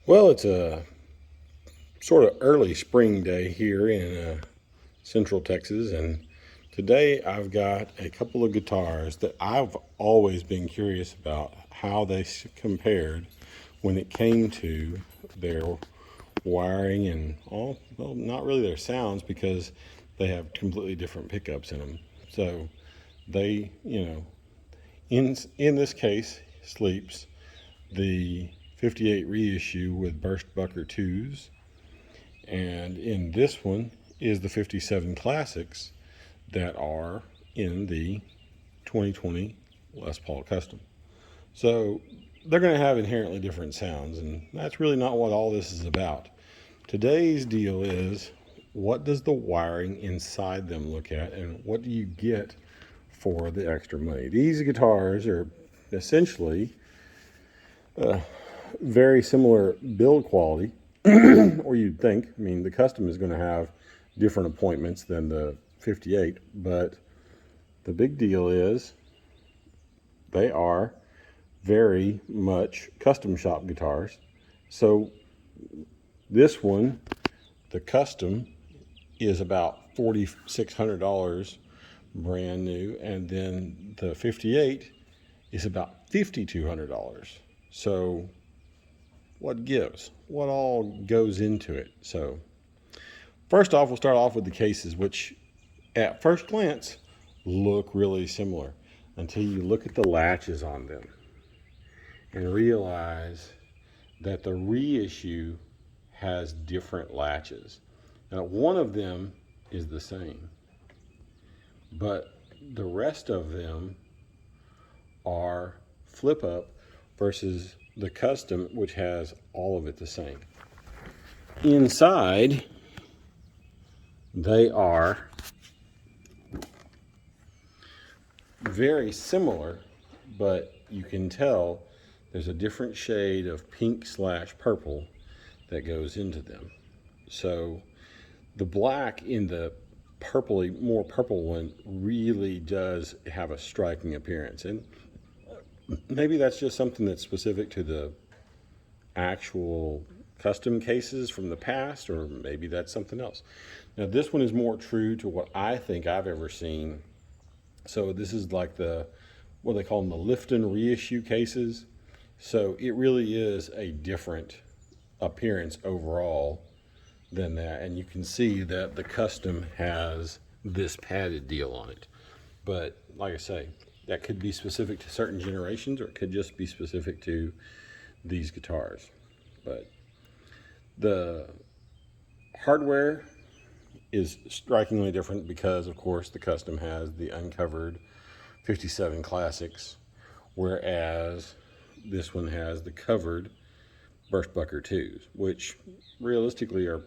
Well, it's a sort of early spring day here in Central Texas, and today I've got a couple of guitars that I've always been curious about how they compared when it came to their wiring and all, well, not really their sounds because they have completely different pickups in them. So they, in this case, Sleeps, the 58 reissue with Burstbucker 2's, and in this one is the 57 classics that are in the 2020 Les Paul Custom. So they're going to have inherently different sounds, and that's really not what all this is about. Today's deal is, what does the wiring inside them look at, and what do you get for the extra money? These guitars are essentially very similar build quality, or you'd think. I mean, the Custom is going to have different appointments than the 58, but the big deal is they are very much custom shop guitars. So this one, the Custom, is about $4,600 brand new, and then the 58 is about $5,200. So what gives? What all goes into it? So first off, we'll start off with the cases, which at first glance look really similar until you look at the latches on them and realize that the reissue has different latches. Now, one of them is the same, but the rest of them are flip up versus the Custom, which has all of it the same. Inside, they are very similar, but you can tell there's a different shade of pink/purple that goes into them. So the black in the more purple one really does have a striking appearance, and maybe that's just something that's specific to the actual Custom cases from the past, or maybe that's something else. Now, this one is more true to what I think I've ever seen. So this is like what they call them, the Lifton reissue cases. So it really is a different appearance overall than that. And you can see that the Custom has this padded deal on it. But like I say, that could be specific to certain generations, or it could just be specific to these guitars. But the hardware is strikingly different because, of course, the Custom has the uncovered 57 classics, whereas this one has the covered Burstbucker 2's, which realistically are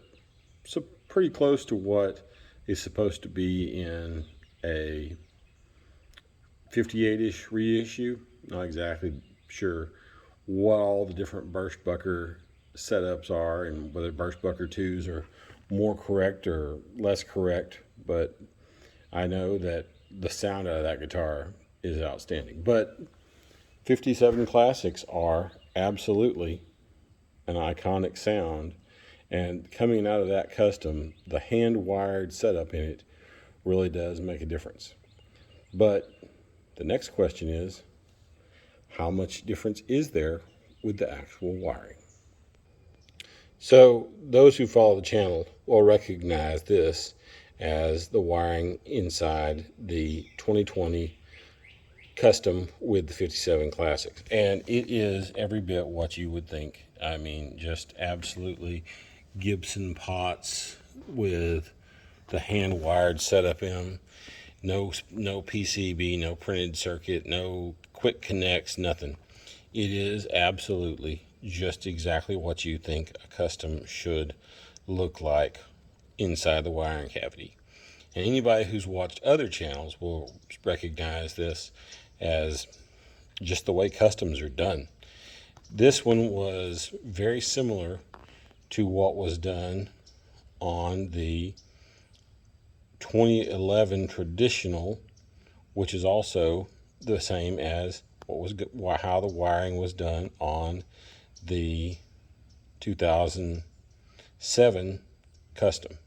pretty close to what is supposed to be in a 58-ish reissue. Not exactly sure what all the different Burstbucker setups are and whether Burstbucker 2's are more correct or less correct, but I know that the sound out of that guitar is outstanding. But 57 classics are absolutely an iconic sound, and coming out of that Custom, the hand-wired setup in it really does make a difference. But the next question is, how much difference is there with the actual wiring? So those who follow the channel will recognize this as the wiring inside the 2020 Custom with the 57 classics, and it is every bit what you would think. I mean, just absolutely Gibson pots with the hand wired setup in them. No PCB, no printed circuit, no quick connects, nothing. It is absolutely just exactly what you think a Custom should look like inside the wiring cavity. And anybody who's watched other channels will recognize this as just the way Customs are done. This one was very similar to what was done on the 2011 traditional, which is also the same as how the wiring was done on the 2007 Custom.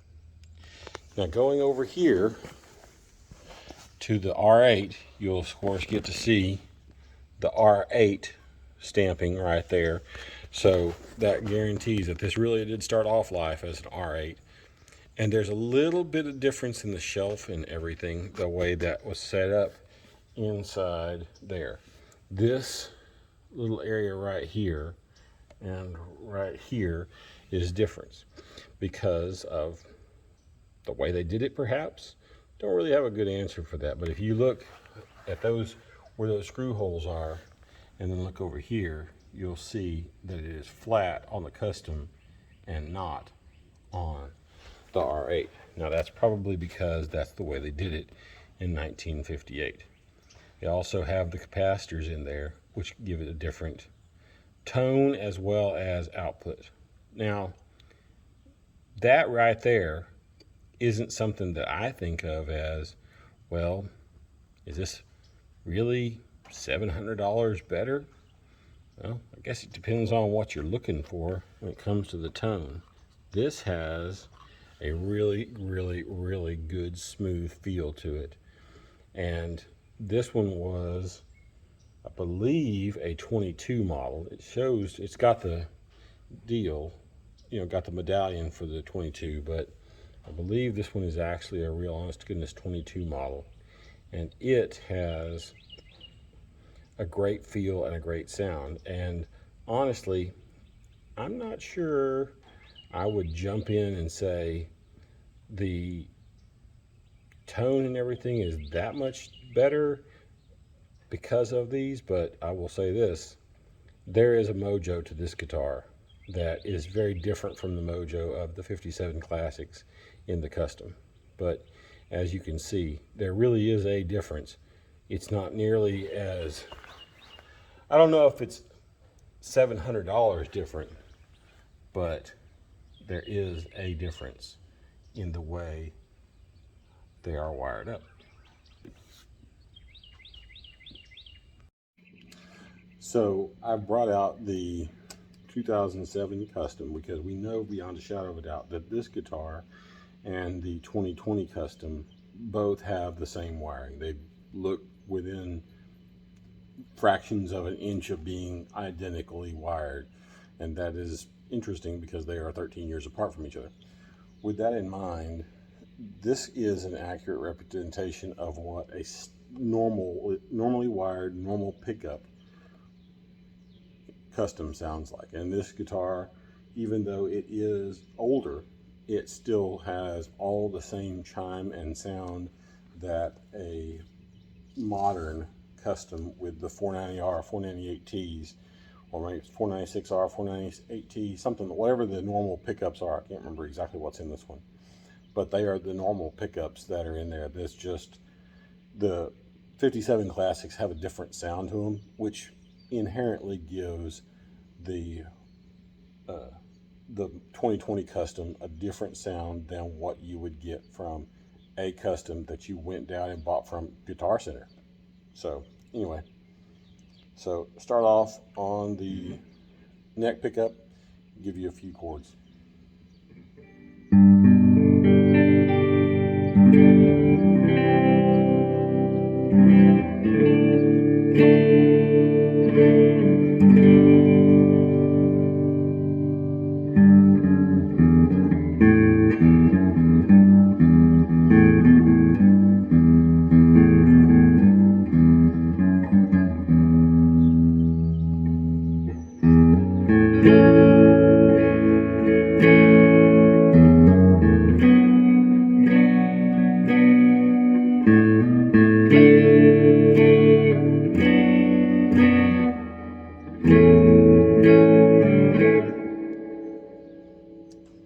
Now going over here to the R8, you'll of course get to see the R8 stamping right there. So that guarantees that this really did start off life as an R8. And there's a little bit of difference in the shelf and everything, the way that was set up inside there. This little area right here and right here is different because of the way they did it, perhaps. Don't really have a good answer for that, but if you look at those, where those screw holes are, and then look over here, you'll see that it is flat on the Custom and not on the R8. Now that's probably because that's the way they did it in 1958. They also have the capacitors in there, which give it a different tone as well as output. Now that right there isn't something that I think of as, well, is this really $700 better? Well, I guess it depends on what you're looking for when it comes to the tone. This has a really good smooth feel to it, and this one was, I believe, a 22 model. It shows it's got the deal, you know, got the medallion for the 22, but I believe this one is actually a real honest to goodness 22 model, and it has a great feel and a great sound. And honestly, I'm not sure I would jump in and say the tone and everything is that much better because of these, but I will say this: there is a mojo to this guitar that is very different from the mojo of the 57 Classics in the Custom. But as you can see, there really is a difference. It's not nearly as, I don't know if it's $700 different, but there is a difference in the way they are wired up. So I brought out the 2007 Custom because we know beyond a shadow of a doubt that this guitar and the 2020 Custom both have the same wiring. They look within fractions of an inch of being identically wired, and that is interesting because they are 13 years apart from each other. With that in mind, this is an accurate representation of what a normally wired normal pickup Custom sounds like. And this guitar, even though it is older, it still has all the same chime and sound that a modern Custom with the 490R, 498Ts, or maybe 496R, 498T, something, whatever the normal pickups are. I can't remember exactly what's in this one, but they are the normal pickups that are in there. That's just, the 57 Classics have a different sound to them, which inherently gives the 2020 Custom a different sound than what you would get from a Custom that you went down and bought from Guitar Center. So anyway, so start off on the neck pickup, give you a few chords.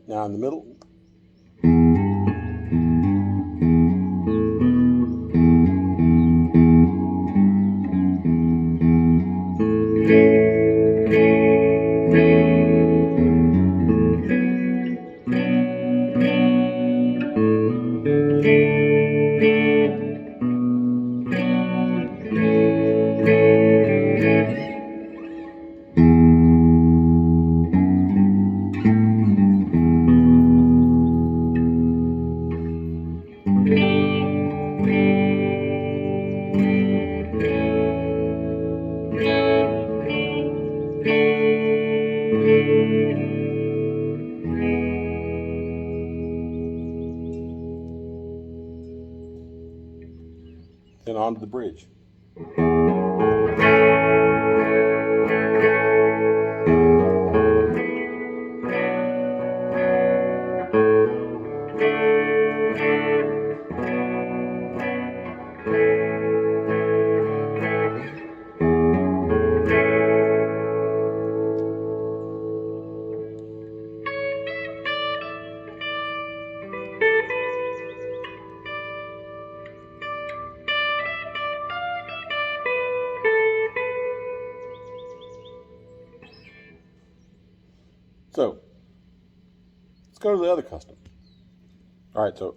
Now in the middle, bridge. So let's go to the other custom. All right, so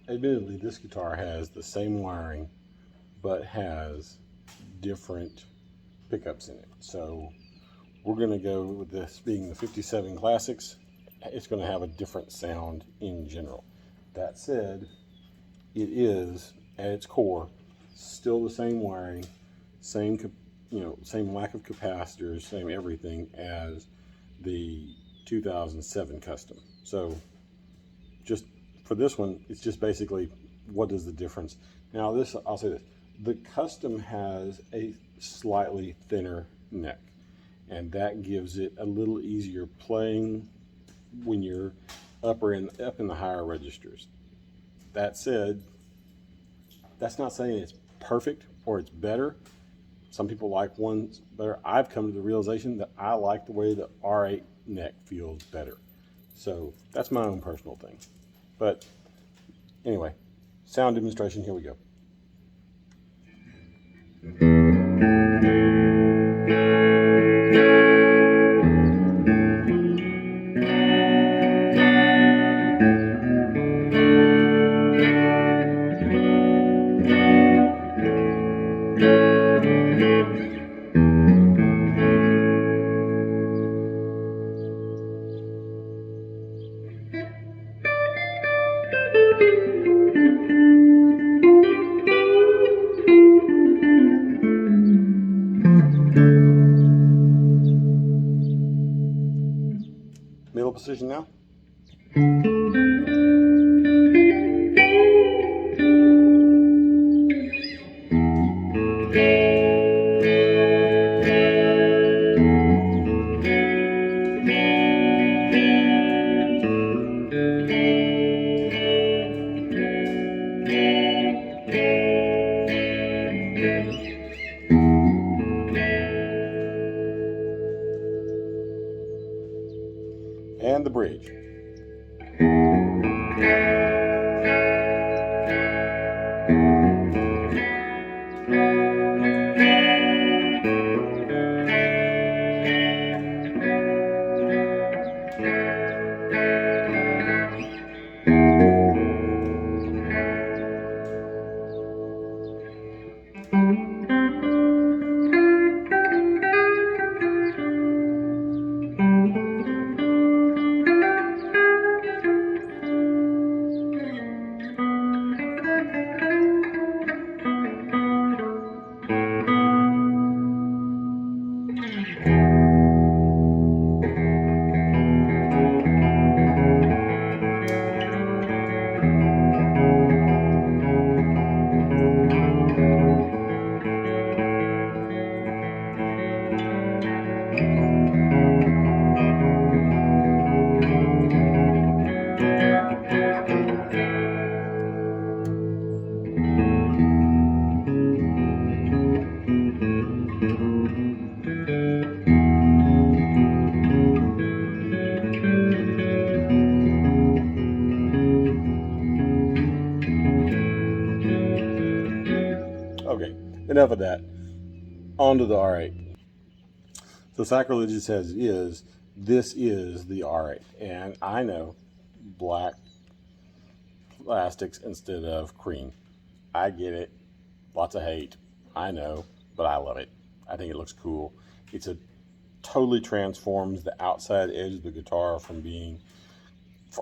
admittedly, this guitar has the same wiring, but has different pickups in it. So we're going to go with this being the 57 Classics. It's going to have a different sound in general. That said, it is at its core still the same wiring, same same lack of capacitors, same everything as the 2007 Custom. So just for this one, it's just basically what is the difference. Now this, I'll say this, the Custom has a slightly thinner neck, and that gives it a little easier playing when you're up in the higher registers. That said, that's not saying it's perfect or it's better. Some people like ones better. I've come to the realization that I like the way the R8 neck feels better. So that's my own personal thing. But anyway, sound demonstration, here we go. Middle position now. And the bridge. Okay, enough of that. On to the R8. So sacrilegious as it is, this is the R8. And I know black plastics instead of cream. I get it. Lots of hate. I know, but I love it. I think it looks cool. Totally transforms the outside edge of the guitar from being,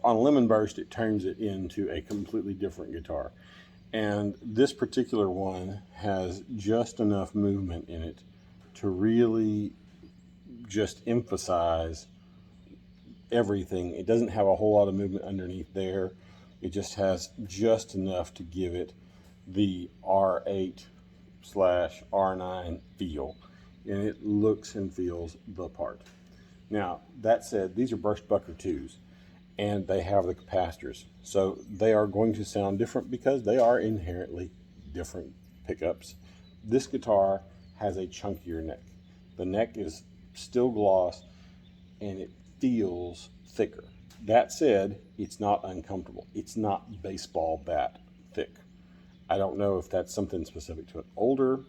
on Lemon Burst, it turns it into a completely different guitar. And this particular one has just enough movement in it to really just emphasize everything. It doesn't have a whole lot of movement underneath there. It just has just enough to give it the R8/R9 feel, and it looks and feels the part. Now, that said, these are Burstbucker 2's, and they have the capacitors, so they are going to sound different because they are inherently different pickups. This guitar has a chunkier neck. The neck is still gloss, and it feels thicker. That said, it's not uncomfortable. It's not baseball bat thick. I don't know if that's something specific to an older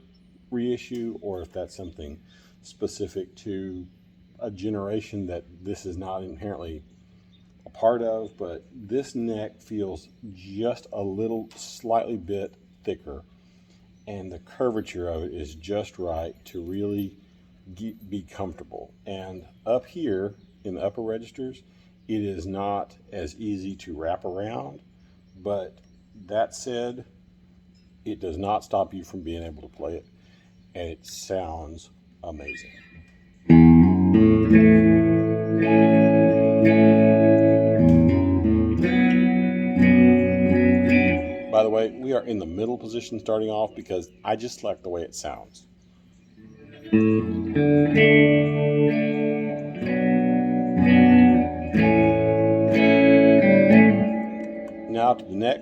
reissue or if that's something specific to a generation that this is not inherently a part of, but this neck feels just a little slightly bit thicker, and the curvature of it is just right to really be comfortable. And up here in the upper registers, it is not as easy to wrap around, but that said, it does not stop you from being able to play it, and it sounds amazing. By the way, we are in the middle position starting off because I just like the way it sounds. Now to the neck.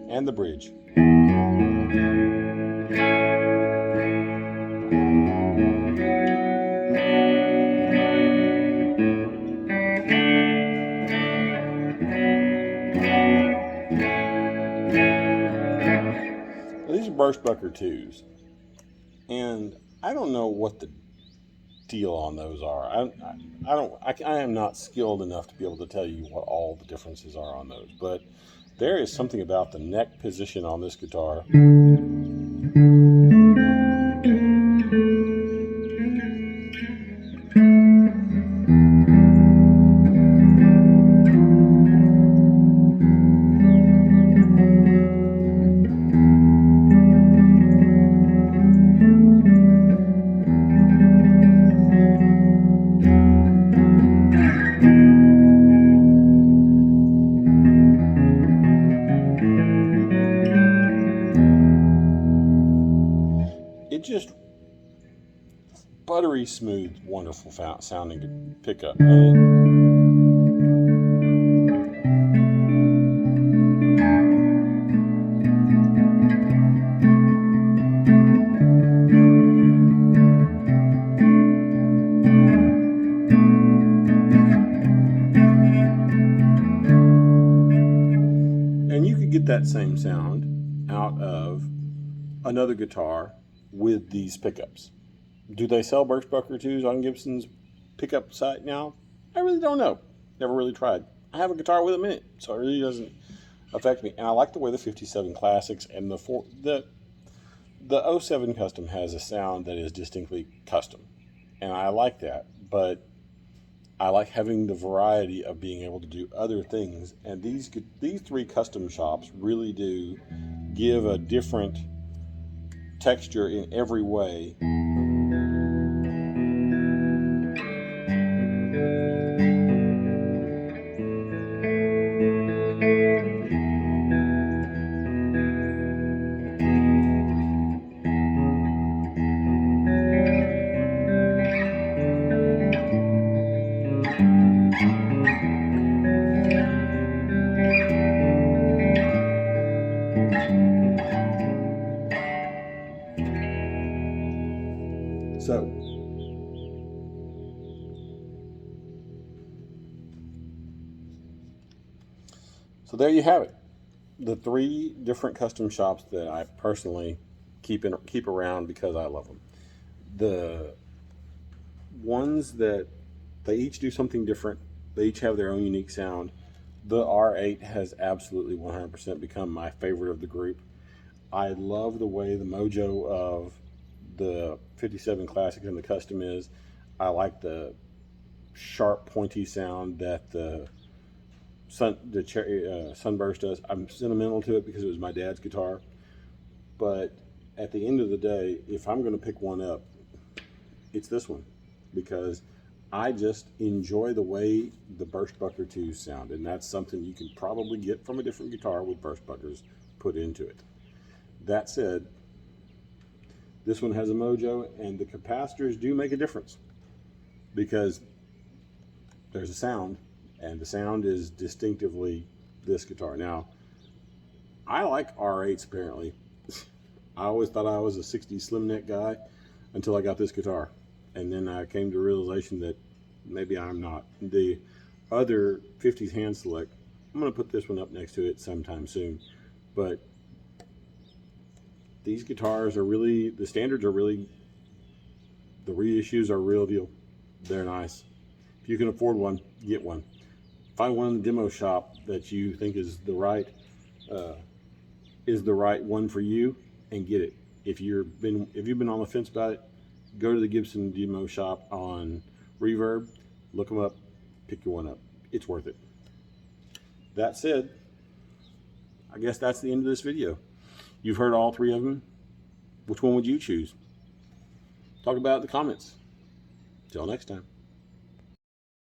And the bridge. These are Burstbucker 2's, and I don't know what the deal on those are. I am not skilled enough to be able to tell you what all the differences are on those, but there is something about the neck position on this guitar. It just buttery smooth, wonderful sounding pickup. And you could get that same sound out of another guitar with these pickups. Do they sell Burstbucker 2's on Gibson's pickup site now? I really don't know. Never really tried. I have a guitar with them in it, so it really doesn't affect me. And I like the way the 57 Classics and the 07 Custom has a sound that is distinctly custom. And I like that, but I like having the variety of being able to do other things. And these three custom shops really do give a different texture in every way. So there you have it. The three different custom shops that I personally keep around because I love them. The ones that they each do something different. They each have their own unique sound. The R8 has absolutely 100% become my favorite of the group. I love the way the mojo of the 57 Classic and the Custom is. I like the sharp, pointy sound that the Sunburst does. I'm sentimental to it because it was my dad's guitar. But at the end of the day, if I'm going to pick one up, it's this one, because I just enjoy the way the Burstbucker 2's sound, and that's something you can probably get from a different guitar with Burstbuckers put into it. That said, this one has a mojo, and the capacitors do make a difference because there's a sound, and the sound is distinctively this guitar. Now, I like R8s apparently. I always thought I was a 60s slim neck guy until I got this guitar. And then I came to the realization that maybe I'm not. The other 50s hand select, I'm going to put this one up next to it sometime soon. But these guitars are really, the standards are really, the reissues are real deal. They're nice. If you can afford one, get one. Find one in the demo shop that you think is the right one for you, and get it. If you've been on the fence about it, go to the Gibson demo shop on Reverb, look them up, pick your one up. It's worth it. That said, I guess that's the end of this video. You've heard all three of them. Which one would you choose? Talk about it in the comments. Till next time.